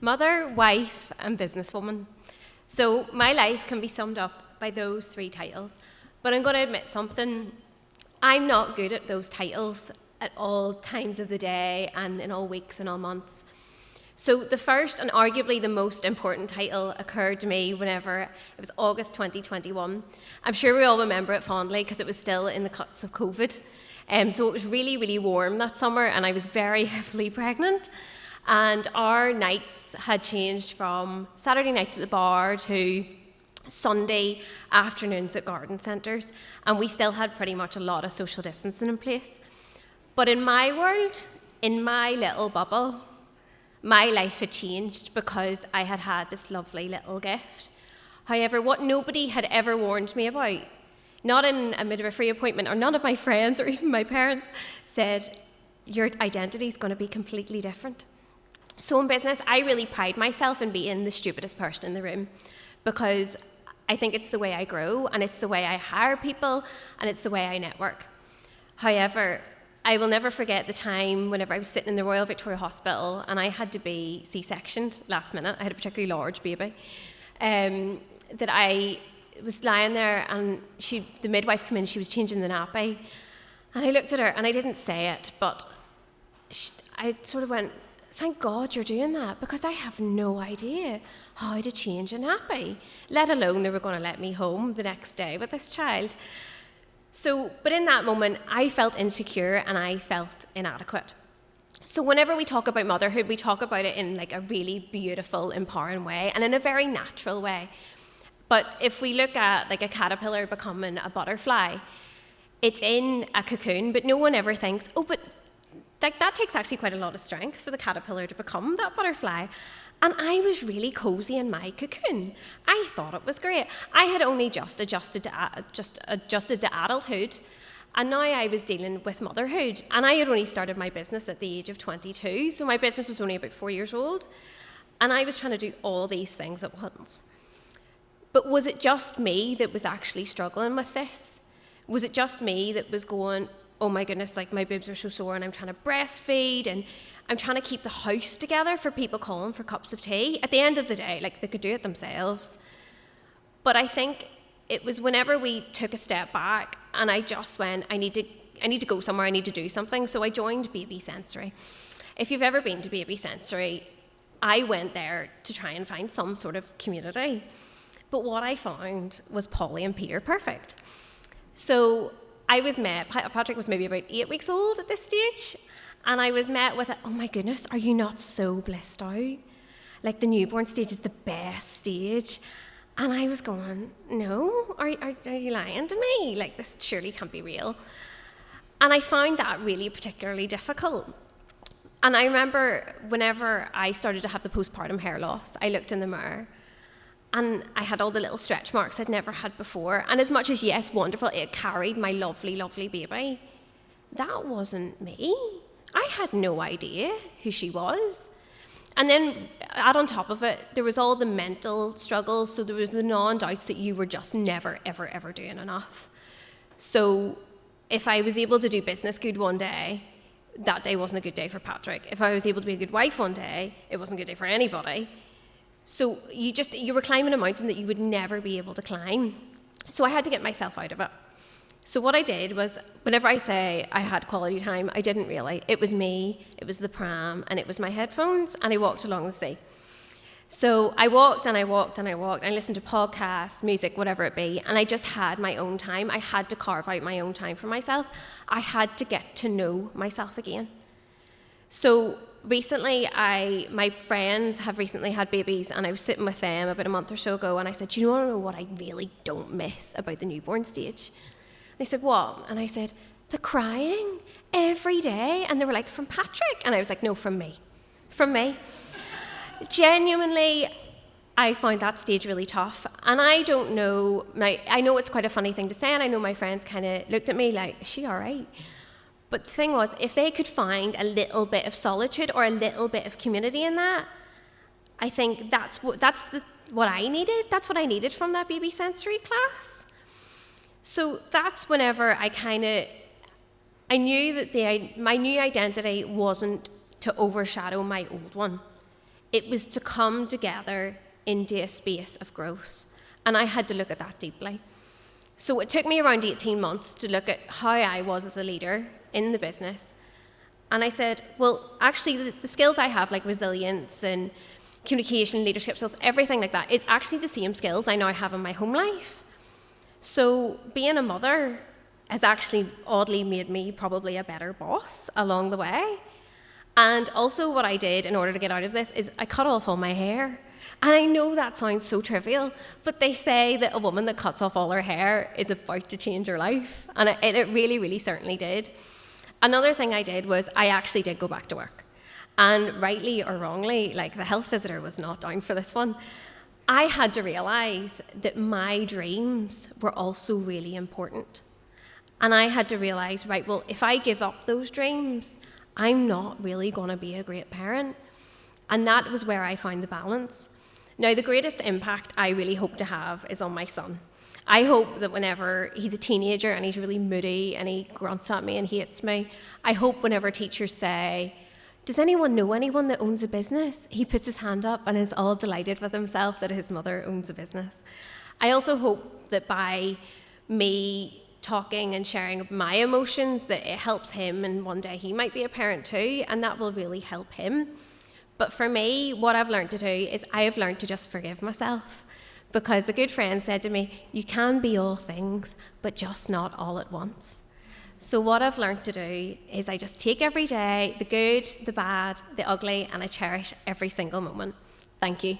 Mother, wife, and businesswoman. So my life can be summed up by those three titles. But I'm going to admit something. I'm not good at those titles at all times of the day and in all weeks and all months. So the first and arguably the most important title occurred to me whenever it was August 2021. I'm sure we all remember it fondly because it was still in the cuts of COVID. So it was really, really warm that summer and I was very heavily pregnant. And our nights had changed from Saturday nights at the bar to Sunday afternoons at garden centres, and we still had pretty much a lot of social distancing in place. But in my world, in my little bubble, my life had changed because I had had this lovely little gift. However, what nobody had ever warned me about, not in a midwifery appointment, or none of my friends or even my parents, said, your identity is going to be completely different. So in business, I really pride myself in being the stupidest person in the room because I think it's the way I grow and it's the way I hire people and it's the way I network. However, I will never forget the time whenever I was sitting in the Royal Victoria Hospital and I had to be C-sectioned last minute. I had a particularly large baby. That I was lying there and the midwife came in, she was changing the nappy. And I looked at her and I didn't say it, but I sort of went, thank God you're doing that because I have no idea how to change a nappy, let alone they were going to let me home the next day with this child. But in that moment, I felt insecure and I felt inadequate. So whenever we talk about motherhood, we talk about it in like a really beautiful, empowering way and in a very natural way. But if we look at like a caterpillar becoming a butterfly, it's in a cocoon, but no one ever thinks, oh, but that takes actually quite a lot of strength for the caterpillar to become that butterfly. And I was really cozy in my cocoon. I thought it was great. I had only just adjusted to adulthood, and now I was dealing with motherhood. And I had only started my business at the age of 22, so my business was only about 4 years old, and I was trying to do all these things at once. But was it just me that was actually struggling with this? Was it just me that was going, oh my goodness, like my boobs are so sore and I'm trying to breastfeed and I'm trying to keep the house together for people calling for cups of tea? At the end of the day, like they could do it themselves. But I think it was whenever we took a step back and I just went, I need to go somewhere, I need to do something. So I joined Baby Sensory. If you've ever been to Baby Sensory, I went there to try and find some sort of community. But what I found was Polly and Peter perfect. So I was met, Patrick was maybe about 8 weeks old at this stage, and I was met with, oh my goodness, are you not so blissed out? Like the newborn stage is the best stage. And I was going, no, are you lying to me? Like this surely can't be real. And I found that really particularly difficult. And I remember whenever I started to have the postpartum hair loss, I looked in the mirror and I had all the little stretch marks I'd never had before. And as much as, yes, wonderful, it carried my lovely, lovely baby, that wasn't me. I had no idea who she was. And then add on top of it, there was all the mental struggles. So there was the non-doubts that you were just never, ever, ever doing enough. So if I was able to do business good one day, that day wasn't a good day for Patrick. If I was able to be a good wife one day, it wasn't a good day for anybody. So you were climbing a mountain that you would never be able to climb. So I had to get myself out of it. So what I did was, whenever I say I had quality time, I didn't really. It was me, it was the pram, and it was my headphones, and I walked along the sea. So I walked and I walked and I walked. I listened to podcasts, music, whatever it be, and I just had my own time. I had to carve out my own time for myself. I had to get to know myself again. So recently, my friends have recently had babies, and I was sitting with them about a month or so ago, and I said, do you want to know what I really don't miss about the newborn stage? They said, what? And I said, the crying every day. And they were like, from Patrick? And I was like, no, from me. From me. Genuinely, I found that stage really tough. And I don't know, I know it's quite a funny thing to say, and I know my friends kind of looked at me like, is she all right? But the thing was, if they could find a little bit of solitude or a little bit of community in that, I think that's what I needed. That's what I needed from that baby sensory class. So that's whenever I knew that my new identity wasn't to overshadow my old one. it was to come together into a space of growth. And I had to look at that deeply. So it took me around 18 months to look at how I was as a leader in the business. And I said, well, actually, the skills I have, like resilience and communication, leadership skills, everything like that, is actually the same skills I now have in my home life. So being a mother has actually oddly made me probably a better boss along the way. And also what I did in order to get out of this is I cut off all my hair. And I know that sounds so trivial, but they say that a woman that cuts off all her hair is about to change her life. And it really, really certainly did. Another thing I did was I actually did go back to work. And rightly or wrongly, like the health visitor was not down for this one, I had to realise that my dreams were also really important. And I had to realise, right, well, if I give up those dreams, I'm not really going to be a great parent. And that was where I found the balance. Now, the greatest impact I really hope to have is on my son. I hope that whenever he's a teenager and he's really moody and he grunts at me and hates me, I hope whenever teachers say, does anyone know anyone that owns a business? He puts his hand up and is all delighted with himself that his mother owns a business. I also hope that by me talking and sharing my emotions, that it helps him, and one day he might be a parent too, and that will really help him. But for me, what I've learned to do is I have learned to just forgive myself, because a good friend said to me, you can be all things, but just not all at once. So what I've learned to do is I just take every day, the good, the bad, the ugly, and I cherish every single moment. Thank you.